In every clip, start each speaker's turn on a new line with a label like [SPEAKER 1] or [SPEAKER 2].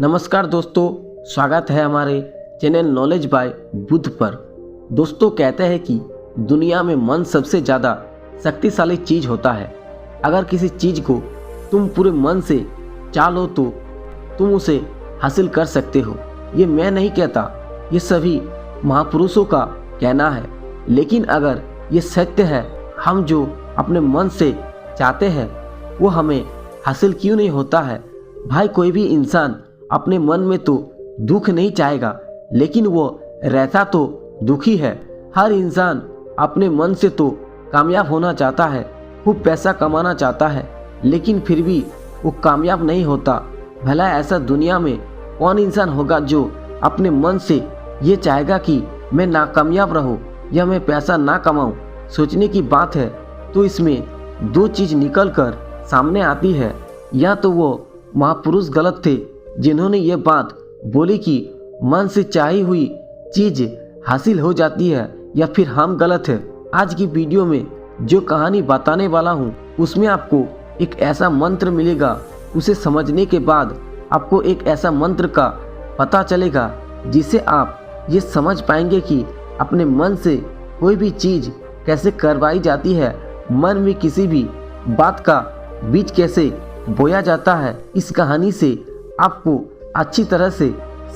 [SPEAKER 1] नमस्कार दोस्तों, स्वागत है हमारे चैनल नॉलेज बाय बुद्ध पर। दोस्तों, कहते हैं कि दुनिया में मन सबसे ज़्यादा शक्तिशाली चीज़ होता है। अगर किसी चीज़ को तुम पूरे मन से चाह लो तो तुम उसे हासिल कर सकते हो। ये मैं नहीं कहता, ये सभी महापुरुषों का कहना है। लेकिन अगर ये सत्य है, हम जो अपने मन से चाहते हैं वो हमें हासिल क्यों नहीं होता है। भाई, कोई भी इंसान अपने मन में तो दुख नहीं चाहेगा, लेकिन वो रहता तो दुखी है। हर इंसान अपने मन से तो कामयाब होना चाहता है, खूब पैसा कमाना चाहता है, लेकिन फिर भी वो कामयाब नहीं होता। भला ऐसा दुनिया में कौन इंसान होगा जो अपने मन से ये चाहेगा कि मैं नाकामयाब रहूं या मैं पैसा ना कमाऊं। सोचने की बात है। तो इसमें दो चीज़ निकल कर सामने आती है। या तो वो महापुरुष गलत थे जिन्होंने ये बात बोली कि मन से चाही हुई चीज़ हासिल हो जाती है, या फिर हम गलत हैं। आज की वीडियो में जो कहानी बताने वाला हूँ उसमें आपको एक ऐसा मंत्र मिलेगा। उसे समझने के बाद आपको एक ऐसा मंत्र का पता चलेगा जिसे आप ये समझ पाएंगे कि अपने मन से कोई भी चीज़ कैसे करवाई जाती है, मन में किसी भी बात का बीज कैसे बोया जाता है। इस कहानी से आपको अच्छी तरह से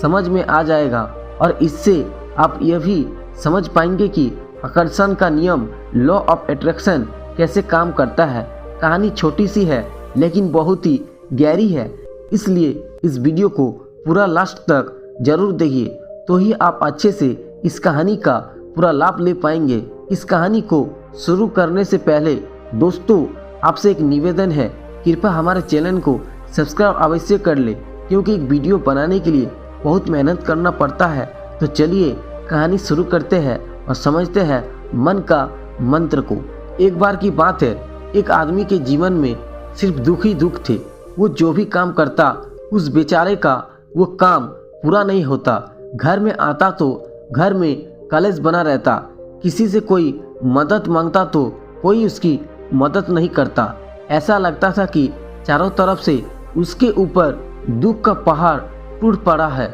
[SPEAKER 1] समझ में आ जाएगा और इससे आप यह भी समझ पाएंगे कि आकर्षण का नियम, लॉ ऑफ अट्रैक्शन कैसे काम करता है। कहानी छोटी सी है लेकिन बहुत ही गहरी है, इसलिए इस वीडियो को पूरा लास्ट तक जरूर देखिए, तो ही आप अच्छे से इस कहानी का पूरा लाभ ले पाएंगे। इस कहानी को शुरू करने से पहले दोस्तों आपसे एक निवेदन है, कृपया हमारे चैनल को सब्सक्राइब अवश्य कर ले, क्योंकि एक वीडियो बनाने के लिए बहुत मेहनत करना पड़ता है। तो चलिए कहानी शुरू करते हैं और समझते हैं मन का मंत्र को। एक बार की बात है, एक आदमी के जीवन में सिर्फ दुख ही दुख थे। वो जो भी काम करता उस बेचारे का वो काम पूरा नहीं होता। घर में आता तो घर में कलेश बना रहता, किसी से कोई मदद मांगता तो कोई उसकी मदद नहीं करता। ऐसा लगता था कि चारों तरफ से उसके ऊपर दुख का पहाड़ टूट पड़ा है।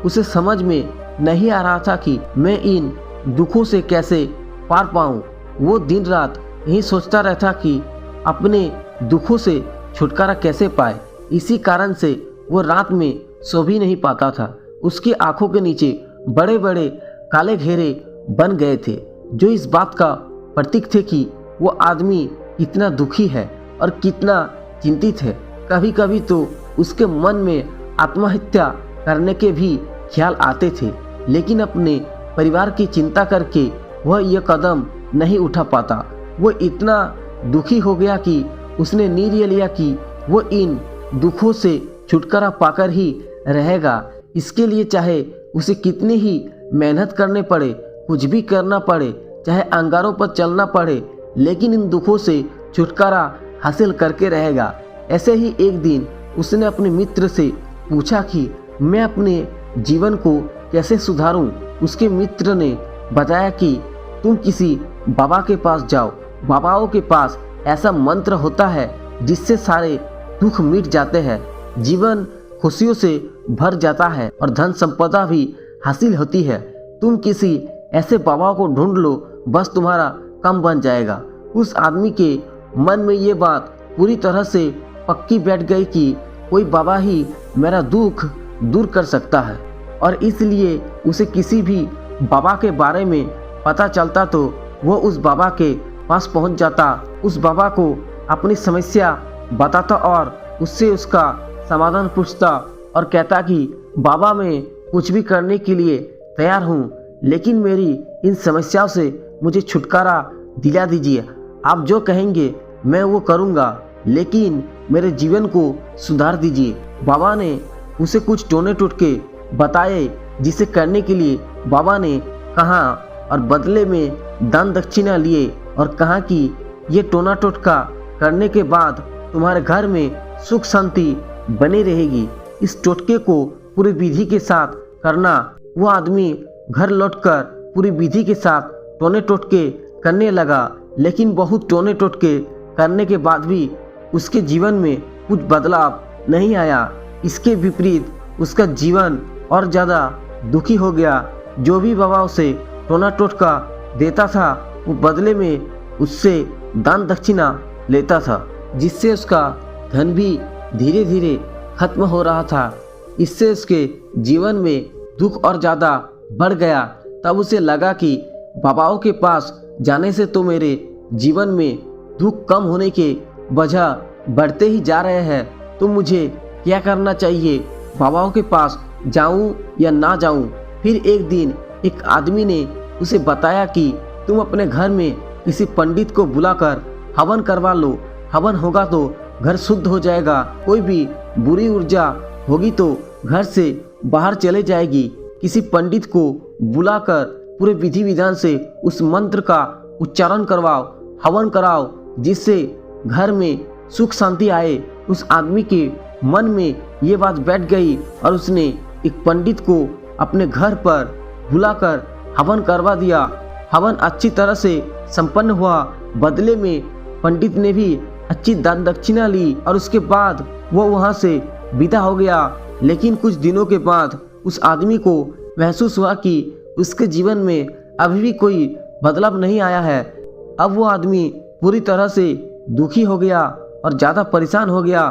[SPEAKER 1] उसे समझ में नहीं आ रहा था कि मैं इन दुखों से कैसे पार पाऊं। वो दिन रात यही सोचता रहता कि अपने दुखों से छुटकारा कैसे पाए। इसी कारण से वो रात में सो भी नहीं पाता था। उसकी आंखों के नीचे बड़े बड़े काले घेरे बन गए थे, जो इस बात का प्रतीक थे कि वो आदमी कितना दुखी है और कितना चिंतित है। कभी कभी तो उसके मन में आत्महत्या करने के भी ख्याल आते थे, लेकिन अपने परिवार की चिंता करके वह यह कदम नहीं उठा पाता। वो इतना दुखी हो गया कि उसने निर्णय लिया कि वो इन दुखों से छुटकारा पाकर ही रहेगा। इसके लिए चाहे उसे कितनी ही मेहनत करने पड़े, कुछ भी करना पड़े, चाहे अंगारों पर चलना पड़े, लेकिन इन दुखों से छुटकारा हासिल करके रहेगा। ऐसे ही एक दिन उसने अपने मित्र से पूछा कि मैं अपने जीवन को कैसे सुधारूं। उसके मित्र ने बताया कि तुम किसी बाबा के पास जाओ। बाबाओं के पास ऐसा मंत्र होता है जिससे सारे दुख मिट जाते हैं, जीवन खुशियों से भर जाता है और धन संपदा भी हासिल होती है। तुम किसी ऐसे बाबा को ढूंढ लो, बस तुम्हारा काम बन जाएगा। उस आदमी के मन में ये बात पूरी तरह से पक्की बैठ गई कि कोई बाबा ही मेरा दुख दूर कर सकता है, और इसलिए उसे किसी भी बाबा के बारे में पता चलता तो वो उस बाबा के पास पहुंच जाता, उस बाबा को अपनी समस्या बताता और उससे उसका समाधान पूछता और कहता कि बाबा, मैं कुछ भी करने के लिए तैयार हूँ, लेकिन मेरी इन समस्याओं से मुझे छुटकारा दिला दीजिए। आप जो कहेंगे मैं वो करूँगा, लेकिन मेरे जीवन को सुधार दीजिए। बाबा ने उसे कुछ टोने टोटके बताए, जिसे करने के लिए बाबा ने कहा और बदले में दान दक्षिणा लिए और कहा कि ये टोना टोटका करने के बाद तुम्हारे घर में सुख शांति बनी रहेगी। इस टोटके को पूरी विधि के साथ करना। वो आदमी घर लौटकर पूरी विधि के साथ टोने टोटके करने लगा, लेकिन बहुत टोने टोटके करने के बाद भी उसके जीवन में कुछ बदलाव नहीं आया। इसके विपरीत उसका जीवन और ज़्यादा दुखी हो गया। जो भी बाबा उसे टोना टोटका देता था वो बदले में उससे दान दक्षिणा लेता था, जिससे उसका धन भी धीरे धीरे खत्म हो रहा था। इससे उसके जीवन में दुख और ज़्यादा बढ़ गया। तब उसे लगा कि बाबाओं के पास जाने से तो मेरे जीवन में दुख कम होने के वजह बढ़ते ही जा रहे हैं, तो मुझे क्या करना चाहिए, बाबाओं के पास जाऊं या ना जाऊं। फिर एक दिन एक आदमी ने उसे बताया कि तुम अपने घर में किसी पंडित को बुलाकर हवन करवा लो। हवन होगा तो घर शुद्ध हो जाएगा, कोई भी बुरी ऊर्जा होगी तो घर से बाहर चले जाएगी। किसी पंडित को बुलाकर पूरे विधि विधान से उस मंत्र का उच्चारण करवाओ, हवन कराओ, जिससे घर में सुख शांति आए। उस आदमी के मन में ये बात बैठ गई और उसने एक पंडित को अपने घर पर बुलाकर हवन करवा दिया। हवन अच्छी तरह से संपन्न हुआ। बदले में पंडित ने भी अच्छी दान दक्षिणा ली और उसके बाद वो वहाँ से विदा हो गया। लेकिन कुछ दिनों के बाद उस आदमी को महसूस हुआ कि उसके जीवन में अभी भी कोई बदलाव नहीं आया है। अब वो आदमी पूरी तरह से दुखी हो गया और ज़्यादा परेशान हो गया।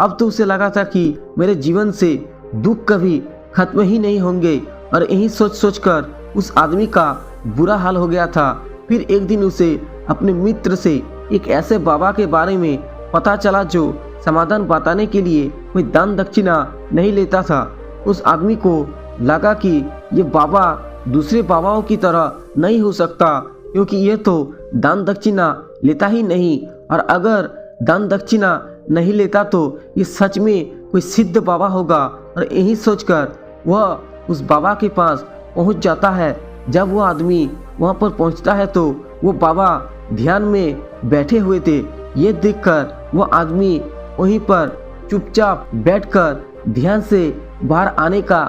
[SPEAKER 1] अब तो उसे लगा था कि मेरे जीवन से दुख कभी खत्म ही नहीं होंगे, और यही सोच सोच कर उस आदमी का बुरा हाल हो गया था। फिर एक दिन उसे अपने मित्र से एक ऐसे बाबा के बारे में पता चला जो समाधान बताने के लिए कोई दान दक्षिणा नहीं लेता था। उस आदमी को लगा कि ये बाबा दूसरे बाबाओं की तरह नहीं हो सकता, क्योंकि ये तो दान दक्षिणा लेता ही नहीं, और अगर दान दक्षिणा नहीं लेता तो ये सच में कोई सिद्ध बाबा होगा। और यही सोचकर वह उस बाबा के पास पहुंच जाता है। जब वो आदमी वहां पर पहुंचता है तो वो बाबा ध्यान में बैठे हुए थे। ये देखकर वो आदमी वहीं पर चुपचाप बैठकर ध्यान से बाहर आने का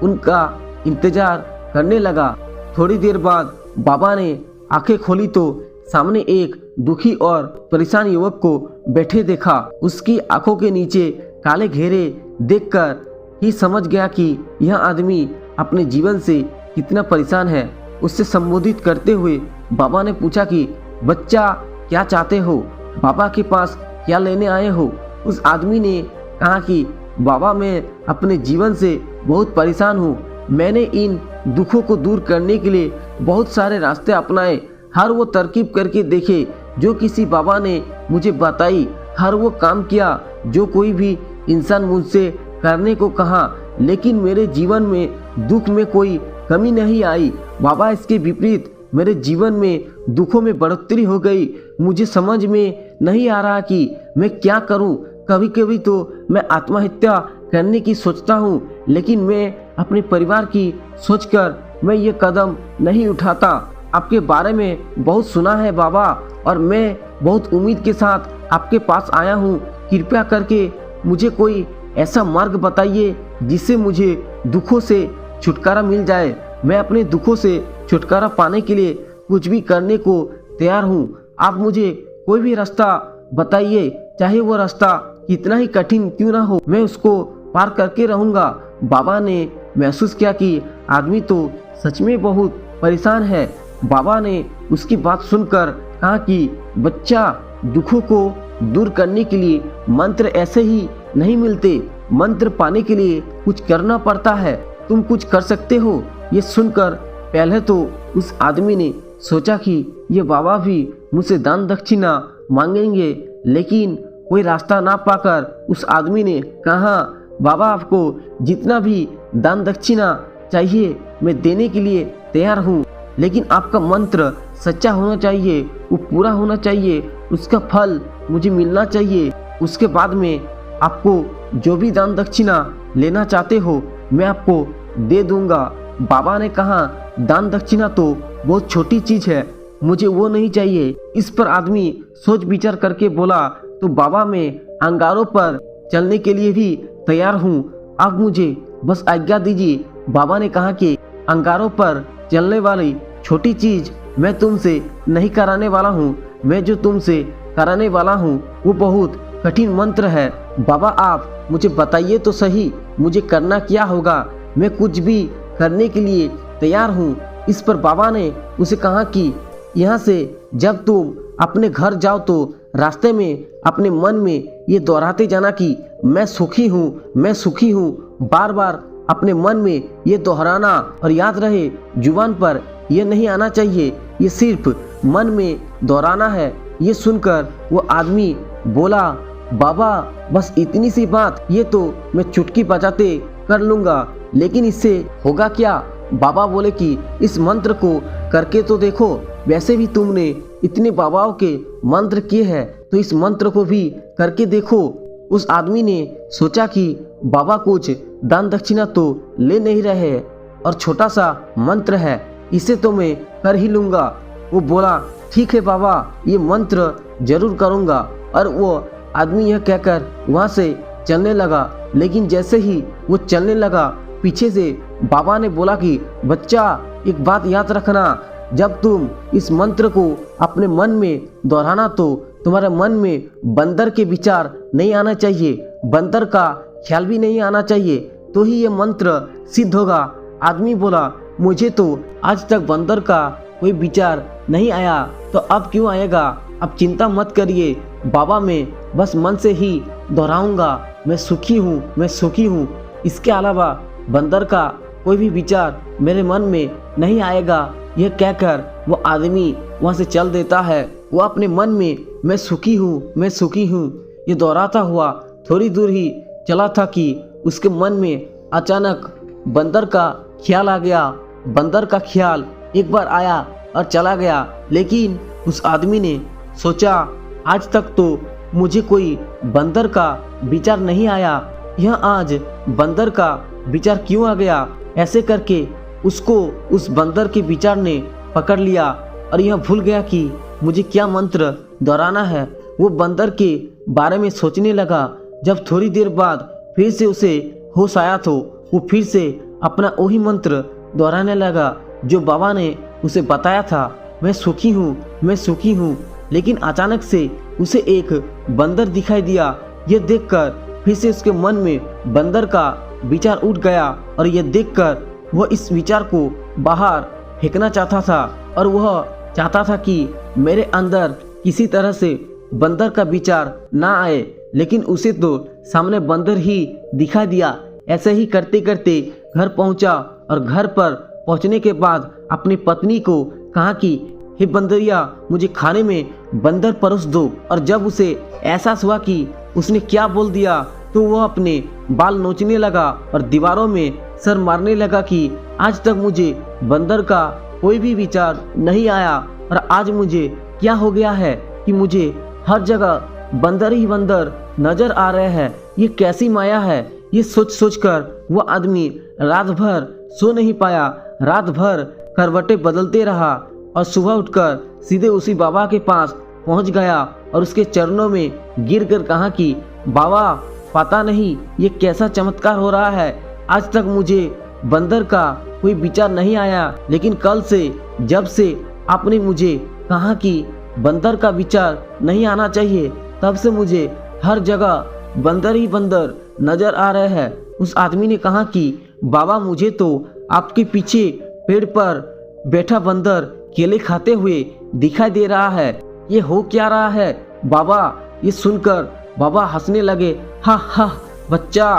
[SPEAKER 1] उनका इंतजार करने लगा। थोड़ी देर बाद बाबा ने आंखें खोली तो सामने एक दुखी और परेशान युवक को बैठे देखा। उसकी आंखों के नीचे काले घेरे देखकर ही समझ गया कि यह आदमी अपने जीवन से कितना परेशान है। उससे संबोधित करते हुए बाबा ने पूछा कि बच्चा क्या चाहते हो, बाबा के पास क्या लेने आए हो। उस आदमी ने कहा कि बाबा मैं अपने जीवन से बहुत परेशान हूँ। मैंने इन दुखों को दूर करने के लिए बहुत सारे रास्ते अपनाए, हर वो तरकीब करके देखे जो किसी बाबा ने मुझे बताई, हर वो काम किया जो कोई भी इंसान मुझसे करने को कहा, लेकिन मेरे जीवन में दुख में कोई कमी नहीं आई। बाबा इसके विपरीत मेरे जीवन में दुखों में बढ़ोतरी हो गई। मुझे समझ में नहीं आ रहा कि मैं क्या करूं। कभी कभी तो मैं आत्महत्या करने की सोचता हूं, लेकिन मैं अपने परिवार की सोचकर मैं ये कदम नहीं उठाता। आपके बारे में बहुत सुना है बाबा, और मैं बहुत उम्मीद के साथ आपके पास आया हूँ। कृपया करके मुझे कोई ऐसा मार्ग बताइए जिससे मुझे दुखों से छुटकारा मिल जाए। मैं अपने दुखों से छुटकारा पाने के लिए कुछ भी करने को तैयार हूँ। आप मुझे कोई भी रास्ता बताइए, चाहे वो रास्ता कितना ही कठिन क्यों ना हो, मैं उसको पार करके रहूँगा। बाबा ने महसूस किया कि आदमी तो सच में बहुत परेशान है। बाबा ने उसकी बात सुनकर कहा कि बच्चा, दुखों को दूर करने के लिए मंत्र ऐसे ही नहीं मिलते, मंत्र पाने के लिए कुछ करना पड़ता है। तुम कुछ कर सकते हो। ये सुनकर पहले तो उस आदमी ने सोचा कि ये बाबा भी मुझसे दान दक्षिणा मांगेंगे, लेकिन कोई रास्ता ना पाकर उस आदमी ने कहा, बाबा आपको जितना भी दान दक्षिणा चाहिए मैं देने के लिए तैयार हूँ, लेकिन आपका मंत्र सच्चा होना चाहिए, वो पूरा होना चाहिए, उसका फल मुझे मिलना चाहिए। उसके बाद में आपको जो भी दान दक्षिणा लेना चाहते हो मैं आपको दे दूंगा। बाबा ने कहा, दान दक्षिणा तो बहुत छोटी चीज़ है, मुझे वो नहीं चाहिए। इस पर आदमी सोच विचार करके बोला, तो बाबा मैं अंगारों पर चलने के लिए भी तैयार हूँ, आप मुझे बस आज्ञा दीजिए। बाबा ने कहा कि अंगारों पर चलने वाली छोटी चीज़ मैं तुमसे नहीं कराने वाला हूँ, मैं जो तुमसे कराने वाला हूँ वो बहुत कठिन मंत्र है। बाबा आप मुझे बताइए तो सही, मुझे करना क्या होगा, मैं कुछ भी करने के लिए तैयार हूँ। इस पर बाबा ने उसे कहा कि यहाँ से जब तुम अपने घर जाओ तो रास्ते में अपने मन में ये दोहराते जाना कि मैं सुखी हूँ, मैं सुखी हूँ। बार बार अपने मन में ये दोहराना, और याद रहे जुबान पर यह नहीं आना चाहिए, ये सिर्फ मन में दोहराना है। ये सुनकर वो आदमी बोला, बाबा बस इतनी सी बात, ये तो मैं चुटकी बजाते कर लूँगा, लेकिन इससे होगा क्या? बाबा बोले कि इस मंत्र को करके तो देखो, वैसे भी तुमने इतने बाबाओं के मंत्र किए हैं, तो इस मंत्र को भी करके देखो। उस आदमी ने सोचा कि बाबा कुछ दान दक्षिणा तो ले नहीं रहे और छोटा सा मंत्र है, इसे तो मैं कर ही लूँगा। वो बोला, ठीक है बाबा, ये मंत्र जरूर करूँगा। और वो आदमी यह कहकर वहाँ से चलने लगा। लेकिन जैसे ही वो चलने लगा, पीछे से बाबा ने बोला कि बच्चा, एक बात याद रखना, जब तुम इस मंत्र को अपने मन में दोहराना तो तुम्हारे मन में बंदर के विचार नहीं आना चाहिए, बंदर का ख्याल भी नहीं आना चाहिए, तो ही ये मंत्र सिद्ध होगा। आदमी बोला, मुझे तो आज तक बंदर का कोई विचार नहीं आया, तो अब क्यों आएगा? अब चिंता मत करिए बाबा, मैं बस मन से ही दोहराऊंगा, मैं सुखी हूँ, मैं सुखी हूँ। इसके अलावा बंदर का कोई भी विचार मेरे मन में नहीं आएगा। यह कहकर वो आदमी वहाँ से चल देता है। वो अपने मन में मैं सुखी हूँ, मैं सुखी हूँ ये दोहराता हुआ थोड़ी दूर ही चला था कि उसके मन में अचानक बंदर का ख्याल आ गया। बंदर का ख्याल एक बार आया और चला गया, लेकिन उस आदमी ने सोचा, आज तक तो मुझे कोई बंदर का विचार नहीं आया, यह आज बंदर का विचार क्यों आ गया? ऐसे करके उसको उस बंदर के विचार ने पकड़ लिया और यह भूल गया कि मुझे क्या मंत्र दोहराना है। वो बंदर के बारे में सोचने लगा। जब थोड़ी देर बाद फिर से उसे होश आया तो वो फिर से अपना वही मंत्र दोहराने लगा जो बाबा ने उसे बताया था, मैं सुखी हूँ, मैं सुखी हूँ। लेकिन अचानक से उसे एक बंदर दिखाई दिया। यह देखकर फिर से उसके मन में बंदर का विचार उठ गया और यह देखकर वह इस विचार को बाहर फेंकना चाहता था और वह चाहता था कि मेरे अंदर किसी तरह से बंदर का विचार ना आए, लेकिन उसे तो सामने बंदर ही दिखाई दिया। ऐसे ही करते करते घर पहुंचा और घर पर पहुंचने के बाद अपनी पत्नी को कहा कि हे बंदरिया, मुझे खाने में बंदर परोस दो। और जब उसे एहसास हुआ कि उसने क्या बोल दिया तो वह अपने बाल नोचने लगा और दीवारों में सर मारने लगा कि आज तक मुझे बंदर का कोई भी विचार नहीं आया और आज मुझे क्या हो गया है कि मुझे हर जगह बंदर ही बंदर नजर आ रहे हैं। ये कैसी माया है? ये सोच सोच कर वह आदमी रात भर सो नहीं पाया। रात भर करवटें बदलते रहा और सुबह उठकर सीधे उसी बाबा के पास पहुंच गया और उसके चरणों में गिर कर कहा कि बाबा, पता नहीं ये कैसा चमत्कार हो रहा है, आज तक मुझे बंदर का कोई विचार नहीं आया, लेकिन कल से जब से आपने मुझे कहा कि बंदर का विचार नहीं आना चाहिए, तब से मुझे हर जगह बंदर ही बंदर नजर आ रहे हैं। उस आदमी ने कहा कि बाबा, मुझे तो आपके पीछे पेड़ पर बैठा बंदर केले खाते हुए दिखाई दे रहा है, ये हो क्या रहा है? बाबा ये सुनकर बाबा हंसने लगे। हा हा बच्चा,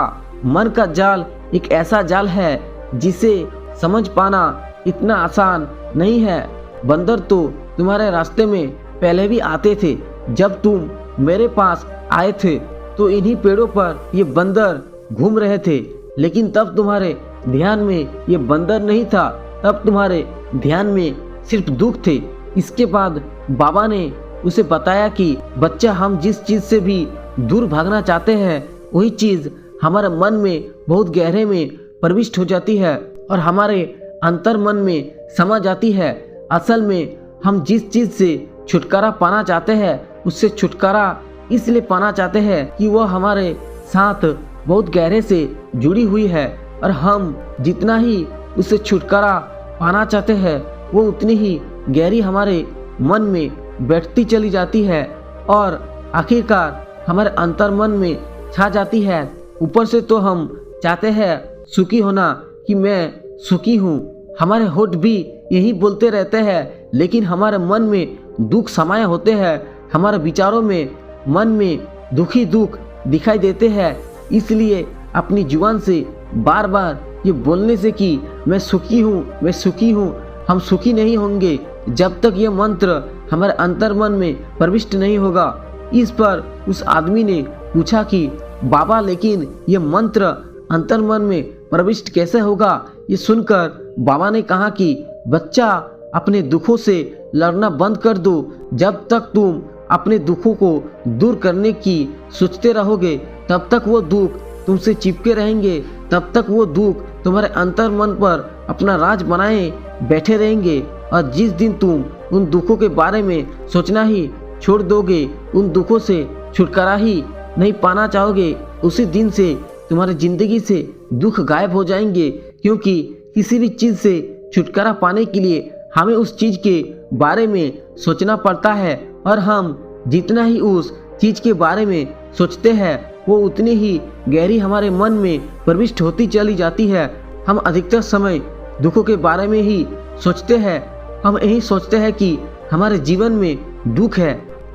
[SPEAKER 1] मन का जाल एक ऐसा जाल है जिसे समझ पाना इतना आसान नहीं है। बंदर तो तुम्हारे रास्ते में पहले भी आते थे। जब तुम मेरे पास आए थे तो इन्हीं पेड़ों पर ये बंदर घूम रहे थे, लेकिन तब तुम्हारे ध्यान में ये बंदर नहीं था, तब तुम्हारे ध्यान में सिर्फ दुख थे। इसके बाद बाबा ने उसे बताया कि बच्चा, हम जिस चीज़ से भी दूर भागना चाहते हैं वही चीज़ हमारे मन में बहुत गहरे में प्रविष्ट हो जाती है और हमारे अंतर मन में समा जाती है। असल में हम जिस चीज़ से छुटकारा पाना चाहते हैं उससे छुटकारा इसलिए पाना चाहते हैं कि वह हमारे साथ बहुत गहरे से जुड़ी हुई है और हम जितना ही उससे छुटकारा पाना चाहते हैं वो उतनी ही गहरी हमारे मन में बैठती चली जाती है और आखिरकार हमारे अंतर मन में छा जाती है। ऊपर से तो हम चाहते हैं सुखी होना कि मैं सुखी हूँ। हमारे होठ भी यही बोलते रहते हैं, लेकिन हमारे मन में दुख समाये होते हैं। हमारे विचारों में, मन में दुखी दुख दिखाई देते हैं। इसलिए अपनी जुबान से बार बार ये बोलने से कि मैं सुखी हूँ, मैं सुखी हूँ, हम सुखी नहीं होंगे जब तक ये मंत्र हमारे अंतर्मन में प्रविष्ट नहीं होगा। इस पर उस आदमी ने पूछा कि बाबा, लेकिन ये मंत्र अंतर्मन में प्रविष्ट कैसे होगा? ये सुनकर बाबा ने कहा कि बच्चा, अपने दुखों से लड़ना बंद कर दो। जब तक तुम अपने दुखों को दूर करने की सोचते रहोगे, तब तक वो दुख तुमसे चिपके रहेंगे, तब तक वो दुख तुम्हारे अंतर्मन पर अपना राज बनाए बैठे रहेंगे। और जिस दिन तुम उन दुखों के बारे में सोचना ही छोड़ दोगे, उन दुखों से छुटकारा ही नहीं पाना चाहोगे, उसी दिन से तुम्हारी जिंदगी से दुख गायब हो जाएंगे। क्योंकि किसी भी चीज़ से छुटकारा पाने के लिए हमें उस चीज़ के बारे में सोचना पड़ता है, और हम जितना ही उस चीज़ के बारे में सोचते हैं, वो उतनी ही गहरी हमारे मन में प्रविष्ट होती चली जाती है। हम अधिकतर समय दुखों के बारे में ही सोचते हैं। हम यही सोचते हैं कि हमारे जीवन में दुख है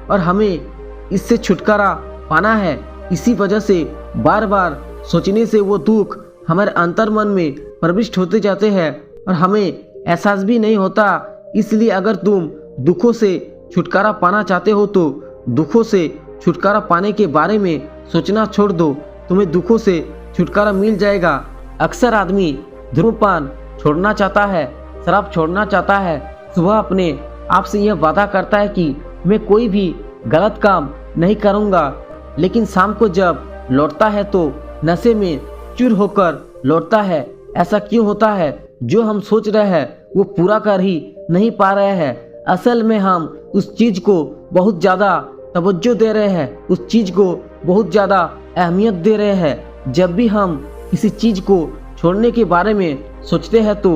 [SPEAKER 1] और हमें इससे छुटकारा पाना है। इसी वजह से बार बार सोचने से वो दुख हमारे अंतर्मन में प्रविष्ट होते जाते हैं और हमें एहसास भी नहीं होता। इसलिए अगर तुम दुखों से छुटकारा पाना चाहते हो तो दुखों से छुटकारा पाने के बारे में सोचना छोड़ दो, तुम्हें दुखों से छुटकारा मिल जाएगा। अक्सर आदमी धूम्रपान छोड़ना चाहता है, शराब छोड़ना चाहता है, सुबह अपने आप से यह वादा करता है कि मैं कोई भी गलत काम नहीं करूँगा, लेकिन शाम को जब लौटता है तो नशे में चूर होकर लौटता है। ऐसा क्यों होता है? जो हम सोच रहे हैं वो पूरा कर ही नहीं पा रहे हैं। असल में हम उस चीज़ को बहुत ज़्यादा तवज्जो दे रहे हैं, उस चीज़ को बहुत ज़्यादा अहमियत दे रहे हैं। जब भी हम किसी चीज़ को छोड़ने के बारे में सोचते हैं तो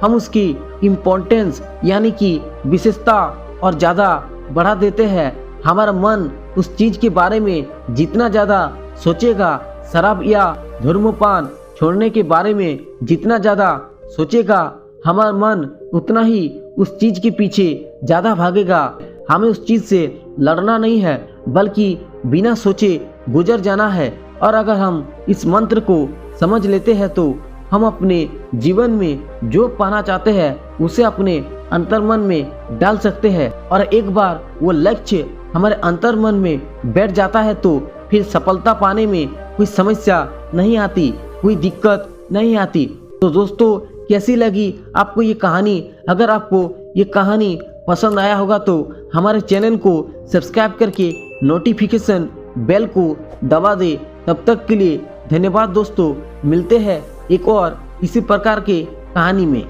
[SPEAKER 1] हम उसकी इम्पोर्टेंस यानी कि विशेषता और ज़्यादा बढ़ा देते हैं। हमारा मन उस चीज़ के बारे में जितना ज़्यादा सोचेगा, शराब या धूम्रपान छोड़ने के बारे में जितना ज़्यादा सोचेगा, हमारा मन उतना ही उस चीज़ के पीछे ज़्यादा भागेगा। हमें उस चीज़ से लड़ना नहीं है, बल्कि बिना सोचे गुजर जाना है। और अगर हम इस मंत्र को समझ लेते हैं तो हम अपने जीवन में जो पाना चाहते हैं उसे अपने अंतर्मन में डाल सकते हैं। और एक बार वो लक्ष्य हमारे अंतर्मन में बैठ जाता है तो फिर सफलता पाने में कोई समस्या नहीं आती, कोई दिक्कत नहीं आती। तो दोस्तों, कैसी लगी आपको ये कहानी? अगर आपको ये कहानी पसंद आया होगा तो हमारे चैनल को सब्सक्राइब करके नोटिफिकेशन बेल को दबा दे। तब तक के लिए धन्यवाद दोस्तों। मिलते हैं एक और इसी प्रकार के कहानी में।